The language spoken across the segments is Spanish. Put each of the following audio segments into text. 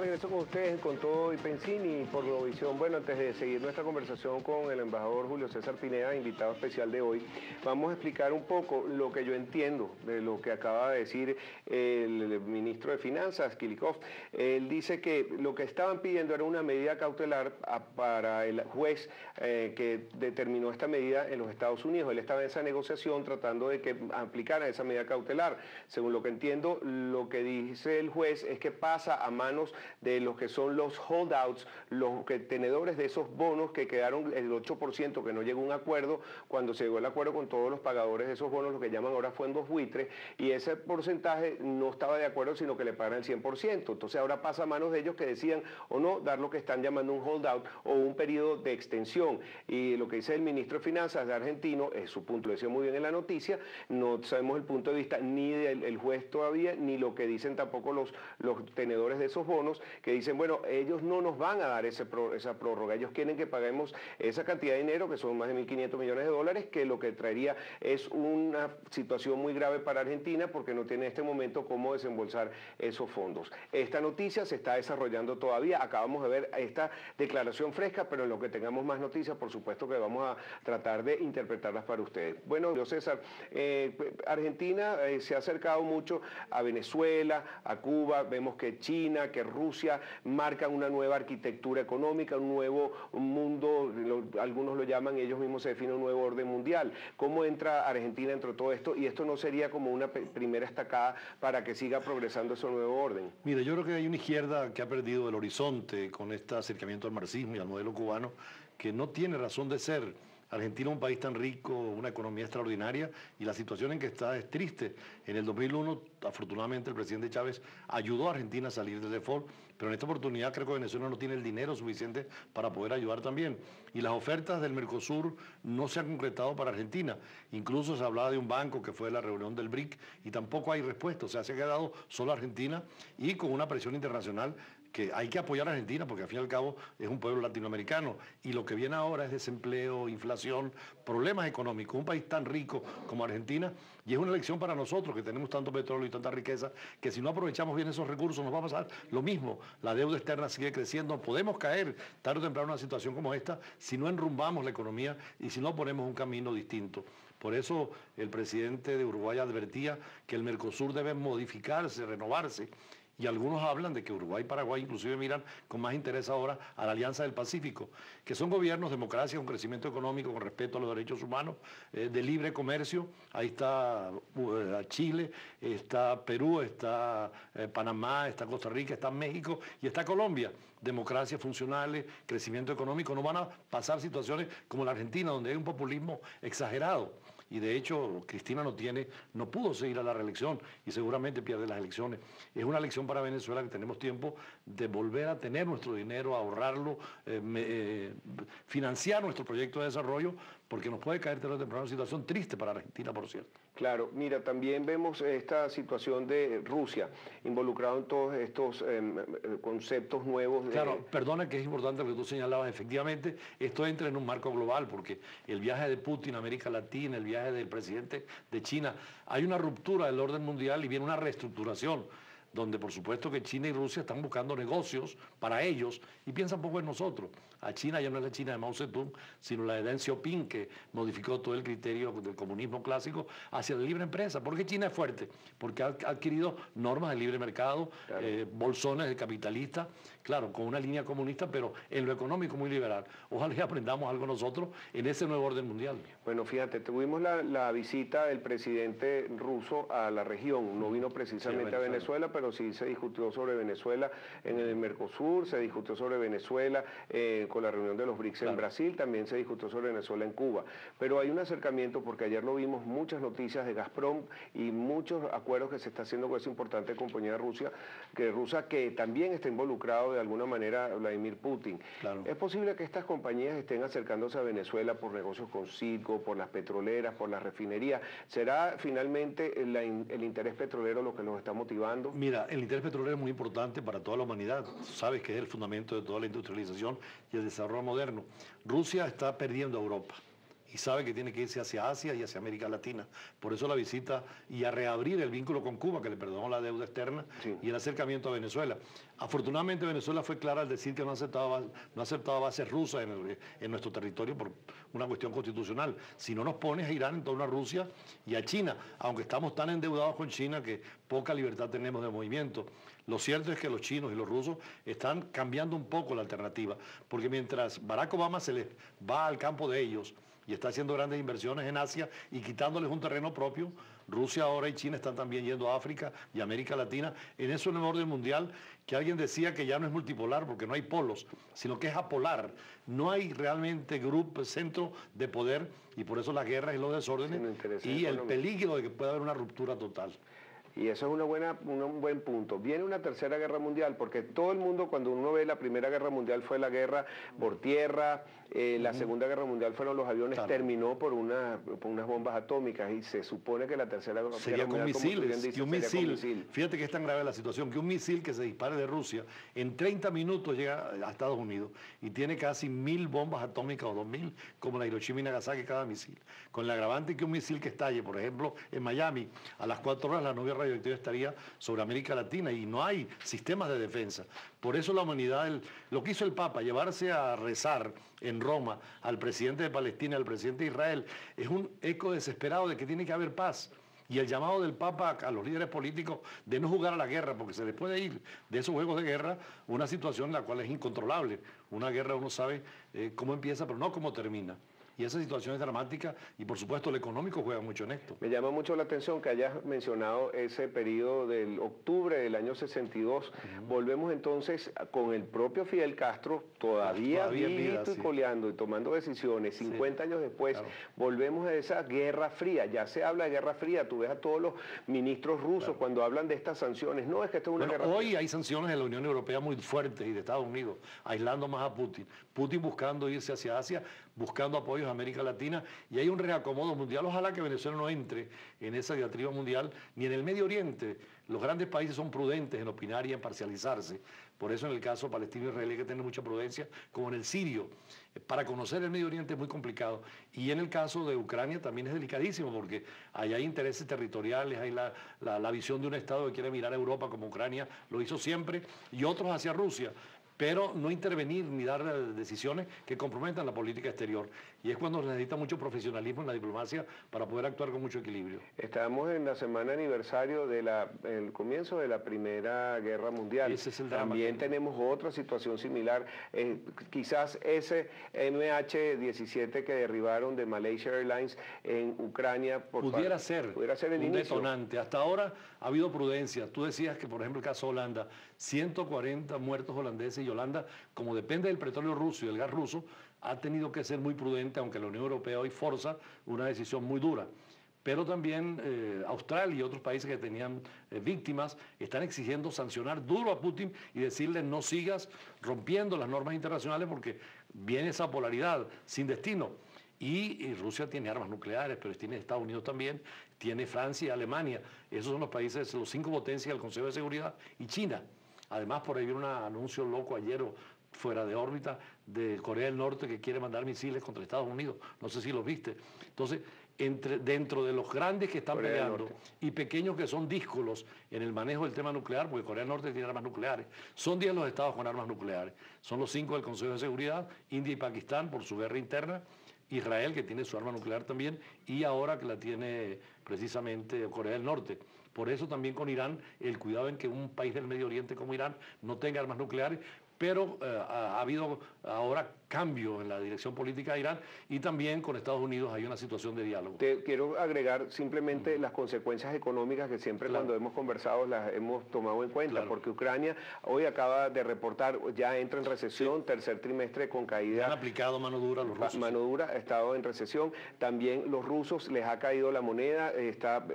regreso con ustedes con todo y Pensini por Globovisión. Bueno, antes de seguir nuestra conversación con el embajador Julio César Pineda, invitado especial de hoy, vamos a explicar un poco lo que yo entiendo de lo que acaba de decir el ministro de Finanzas, Kilikov. Él dice que lo que estaban pidiendo era una medida cautelar para el juez que determinó esta medida en los Estados Unidos. Él estaba en esa negociación tratando de que aplicara esa medida cautelar. Según lo que entiendo, lo que dice el juez es que pasa a manos de los que son los holdouts, los tenedores de esos bonos que quedaron el 8%, que no llegó a un acuerdo, cuando se llegó el acuerdo con todos los pagadores de esos bonos, lo que llaman ahora fondos buitres, y ese porcentaje no estaba de acuerdo, sino que le pagan el 100%. Entonces ahora pasa a manos de ellos que decían o no dar lo que están llamando un holdout o un periodo de extensión. Y lo que dice el ministro de Finanzas de argentino, es su punto, lo decía muy bien en la noticia, no sabemos el punto de vista ni del juez todavía, ni lo que dicen tampoco los tenedores de esos bonos, que dicen, bueno, ellos no nos van a dar esa prórroga, ellos quieren que paguemos esa cantidad de dinero, que son más de 1.500 millones de dólares, que lo que traería es una situación muy grave para Argentina, porque no tiene en este momento cómo desembolsar esos fondos. Esta noticia se está desarrollando todavía, acabamos de ver esta declaración fresca, pero en lo que tengamos más noticias, por supuesto que vamos a tratar de interpretarlas para ustedes. Bueno, Julio César, Argentina se ha acercado mucho a Venezuela, a Cuba, vemos que China, que Rusia marcan una nueva arquitectura económica, un nuevo mundo, algunos lo llaman, ellos mismos se definen un nuevo orden mundial. ¿Cómo entra Argentina dentro de todo esto? Y esto no sería como una primera estacada para que siga progresando ese nuevo orden. Mira, yo creo que hay una izquierda que ha perdido el horizonte con este acercamiento al marxismo y al modelo cubano, que no tiene razón de ser. Argentina es un país tan rico, una economía extraordinaria, y la situación en que está es triste. En el 2001, afortunadamente, el presidente Chávez ayudó a Argentina a salir del default, pero en esta oportunidad creo que Venezuela no tiene el dinero suficiente para poder ayudar también. Y las ofertas del Mercosur no se han concretado para Argentina. Incluso se hablaba de un banco que fue la reunión del BRIC y tampoco hay respuesta. O sea, se ha quedado solo Argentina y con una presión internacional que hay que apoyar a Argentina porque al fin y al cabo es un pueblo latinoamericano, y lo que viene ahora es desempleo, inflación, problemas económicos, un país tan rico como Argentina, y es una lección para nosotros que tenemos tanto petróleo y tanta riqueza, que si no aprovechamos bien esos recursos nos va a pasar lo mismo. La deuda externa sigue creciendo, podemos caer tarde o temprano en una situación como esta si no enrumbamos la economía y si no ponemos un camino distinto. Por eso el presidente de Uruguay advertía que el Mercosur debe modificarse, renovarse. Y algunos hablan de que Uruguay y Paraguay inclusive miran con más interés ahora a la Alianza del Pacífico, que son gobiernos, democracia, con crecimiento económico, con respeto a los derechos humanos, de libre comercio. Ahí está Chile, está Perú, está Panamá, está Costa Rica, está México y está Colombia. Democracias funcionales, crecimiento económico. No van a pasar situaciones como la Argentina, donde hay un populismo exagerado. Y de hecho, Cristina no pudo seguir a la reelección y seguramente pierde las elecciones. Es una lección para Venezuela que tenemos tiempo de volver a tener nuestro dinero, ahorrarlo, financiar nuestro proyecto de desarrollo, porque nos puede caer tarde o temprano una situación triste para Argentina, por cierto. Claro, mira, también vemos esta situación de Rusia involucrado en todos estos conceptos nuevos. Claro, perdona que es importante lo que tú señalabas, efectivamente, esto entra en un marco global, porque el viaje de Putin a América Latina, el viaje del presidente de China, hay una ruptura del orden mundial y viene una reestructuración, donde por supuesto que China y Rusia están buscando negocios para ellos y piensan poco en nosotros. A China ya no es la China de Mao Zedong, sino la de Deng Xiaoping, que modificó todo el criterio del comunismo clásico hacia la libre empresa. ¿Por qué China es fuerte? Porque ha adquirido normas de libre mercado, claro, bolsones de capitalistas, claro, con una línea comunista, pero en lo económico muy liberal. Ojalá que aprendamos algo nosotros en ese nuevo orden mundial. Bueno, fíjate, tuvimos la visita del presidente ruso a la región, no vino precisamente a Venezuela, pero sí se discutió sobre Venezuela en el Mercosur, se discutió sobre Venezuela con la reunión de los BRICS en Brasil, también se discutió sobre Venezuela en Cuba. Pero hay un acercamiento, porque ayer lo vimos, muchas noticias de Gazprom y muchos acuerdos que se está haciendo con esa importante compañía rusa que también está involucrado de alguna manera Vladimir Putin. Claro. ¿Es posible que estas compañías estén acercándose a Venezuela por negocios con Citgo, por las petroleras, por las refinerías? ¿Será finalmente el interés petrolero lo que los está motivando? Mira, el interés petrolero es muy importante para toda la humanidad. Sabes que es el fundamento de toda la industrialización y el desarrollo moderno. Rusia está perdiendo a Europa. y sabe que tiene que irse hacia Asia y hacia América Latina. Por eso la visita y a reabrir el vínculo con Cuba, que le perdonó la deuda externa, sí, y el acercamiento a Venezuela. Afortunadamente Venezuela fue clara al decir que no aceptaba bases rusas en nuestro territorio por una cuestión constitucional. Si no nos pones a Irán, en torno a Rusia y a China, aunque estamos tan endeudados con China que poca libertad tenemos de movimiento. Lo cierto es que los chinos y los rusos están cambiando un poco la alternativa, porque mientras Barack Obama se les va al campo de ellos y está haciendo grandes inversiones en Asia y quitándoles un terreno propio, Rusia ahora y China están también yendo a África y América Latina. En eso, en el orden mundial, que alguien decía que ya no es multipolar porque no hay polos, sino que es apolar. No hay realmente centro de poder, y por eso las guerras y los desórdenes y el peligro de que pueda haber una ruptura total. Y eso es un buen punto. Viene una tercera guerra mundial, porque todo el mundo, cuando uno ve la primera guerra mundial, fue la guerra por tierra, la segunda guerra mundial fueron los aviones, claro, terminó por unas bombas atómicas, y se supone que la tercera guerra sería mundial, con misiles, dice, con misil. Fíjate que es tan grave la situación, que un misil que se dispare de Rusia, en 30 minutos llega a Estados Unidos, y tiene casi 1000 bombas atómicas, o 2000, como la Hiroshima y Nagasaki cada misil. Con el agravante que un misil que estalle, por ejemplo, en Miami, a las 4 horas la novia radioactiva estaría sobre América Latina, y no hay sistemas de defensa. Por eso la humanidad, lo que hizo el Papa, llevarse a rezar en Roma al presidente de Palestina, al presidente de Israel, es un eco desesperado de que tiene que haber paz. Y el llamado del Papa a los líderes políticos de no jugar a la guerra, porque se les puede ir de esos juegos de guerra una situación en la cual es incontrolable. Una guerra uno sabe cómo empieza, pero no cómo termina. Y esa situación es dramática, y por supuesto el económico juega mucho en esto. Me llama mucho la atención que hayas mencionado ese periodo del octubre del año 62. Volvemos entonces con el propio Fidel Castro, todavía vivito y coleando y tomando decisiones. 50 años después, claro, volvemos a esa guerra fría. Ya se habla de guerra fría. Tú ves a todos los ministros rusos, claro, cuando hablan de estas sanciones. No, es que esto es una guerra fría. Hoy hay sanciones de la Unión Europea muy fuertes y de Estados Unidos, aislando más a Putin. Putin buscando irse hacia Asia, buscando apoyos a América Latina, y hay un reacomodo mundial. Ojalá que Venezuela no entre en esa diatriba mundial, ni en el Medio Oriente. Los grandes países son prudentes en opinar y en parcializarse. Por eso en el caso palestino-israelí hay que tener mucha prudencia, como en el sirio. Para conocer el Medio Oriente es muy complicado. Y en el caso de Ucrania también es delicadísimo, porque allá hay intereses territoriales, hay la visión de un Estado que quiere mirar a Europa como Ucrania lo hizo siempre, y otros hacia Rusia, pero no intervenir ni dar decisiones que comprometan la política exterior. Y es cuando se necesita mucho profesionalismo en la diplomacia para poder actuar con mucho equilibrio. Estamos en la semana aniversario del comienzo de la Primera Guerra Mundial. Ese es el drama. También tenemos otra situación similar. Quizás ese MH17 que derribaron de Malaysia Airlines en Ucrania pudiera ser el un inicio. Detonante. Hasta ahora ha habido prudencia. Tú decías que, por ejemplo, el caso Holanda, 140 muertos holandeses, y Holanda, como depende del petróleo ruso y del gas ruso, ha tenido que ser muy prudente, aunque la Unión Europea hoy forza una decisión muy dura. Pero también Australia y otros países que tenían víctimas están exigiendo sancionar duro a Putin y decirle: no sigas rompiendo las normas internacionales, porque viene esa polaridad sin destino. Y Rusia tiene armas nucleares, pero tiene Estados Unidos también, tiene Francia y Alemania. Esos son los países, los 5 potencias del Consejo de Seguridad, y China. Además, por ahí viene un anuncio loco ayer, fuera de órbita, de Corea del Norte, que quiere mandar misiles contra Estados Unidos. No sé si los viste. Entonces, dentro de los grandes que están peleando y pequeños que son díscolos en el manejo del tema nuclear, porque Corea del Norte tiene armas nucleares, son 10 los estados con armas nucleares. Son los 5 del Consejo de Seguridad: India y Pakistán por su guerra interna, Israel, que tiene su arma nuclear también, y ahora que la tiene precisamente Corea del Norte. Por eso también con Irán, el cuidado en que un país del Medio Oriente como Irán no tenga armas nucleares, pero ha habido ahora cambio en la dirección política de Irán, y también con Estados Unidos hay una situación de diálogo. Te quiero agregar simplemente las consecuencias económicas que siempre, claro, cuando hemos conversado las hemos tomado en cuenta, claro, porque Ucrania hoy acaba de reportar, ya entra en recesión, sí, tercer trimestre con caída. Han aplicado mano dura a los rusos. Mano dura, ha estado en recesión. También los rusos les ha caído la moneda, les ha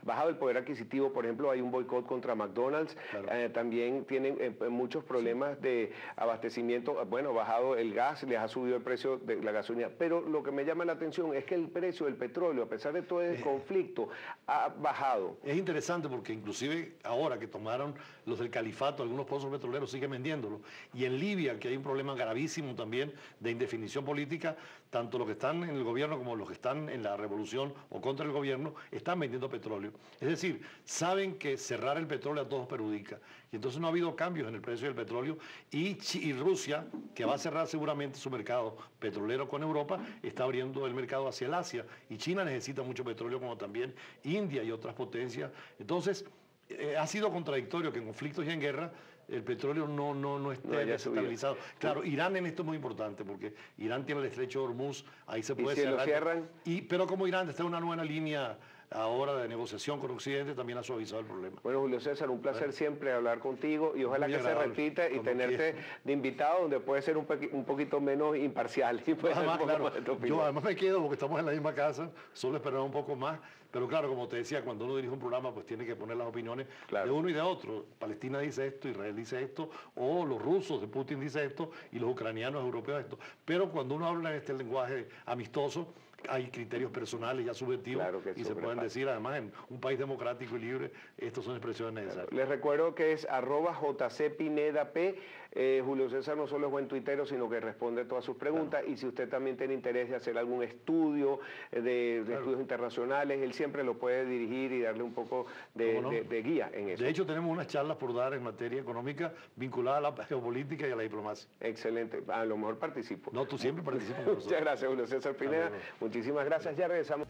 bajado el poder adquisitivo. Por ejemplo, hay un boicot contra McDonald's, claro, también tienen muchos problemas de abastecimiento. Bueno, bajado el gas, les ha subido el precio de la gasolina, pero lo que me llama la atención es que el precio del petróleo, a pesar de todo el conflicto, ha bajado. Es interesante porque inclusive ahora que tomaron los del califato, algunos pozos petroleros siguen vendiéndolo, y en Libia, que hay un problema gravísimo también de indefinición política, tanto los que están en el gobierno como los que están en la revolución o contra el gobierno, están vendiendo petróleo. Es decir, saben que cerrar el petróleo a todos perjudica. Y entonces no ha habido cambios en el precio del petróleo. Y Rusia, que va a cerrar seguramente su mercado petrolero con Europa, está abriendo el mercado hacia el Asia. Y China necesita mucho petróleo, como también India y otras potencias. Entonces, ha sido contradictorio que en conflictos y en guerra el petróleo no esté desestabilizado. Claro, Irán en esto es muy importante porque Irán tiene el estrecho de Hormuz, ahí se puede cerrar. ¿Y si lo cierran? Pero como Irán está en una nueva línea ahora de negociación con Occidente, también ha suavizado el problema. Bueno, Julio César, un placer siempre hablar contigo y ojalá que se repita y tenerte de invitado donde puede ser un poquito menos imparcial. Y además, claro, yo además me quedo porque estamos en la misma casa, solo esperar un poco más, pero claro, como te decía, cuando uno dirige un programa pues tiene que poner las opiniones de uno y de otro. Palestina dice esto, Israel dice esto, o los rusos de Putin dice esto y los ucranianos europeos esto. Pero cuando uno habla en este lenguaje amistoso, hay criterios personales ya subjetivos y se pueden decir, además, en un país democrático y libre, estas son expresiones necesarias. Les recuerdo que es @JCPinedap. Julio César no solo es buen tuitero, sino que responde todas sus preguntas. Y si usted también tiene interés de hacer algún estudio, de estudios internacionales, él siempre lo puede dirigir y darle un poco de guía en eso. De hecho, tenemos unas charlas por dar en materia económica vinculada a la geopolítica y a la diplomacia. Excelente. A lo mejor participo. No, tú siempre participas. Muchas gracias, Julio César Pineda. Muchísimas gracias. Ya regresamos.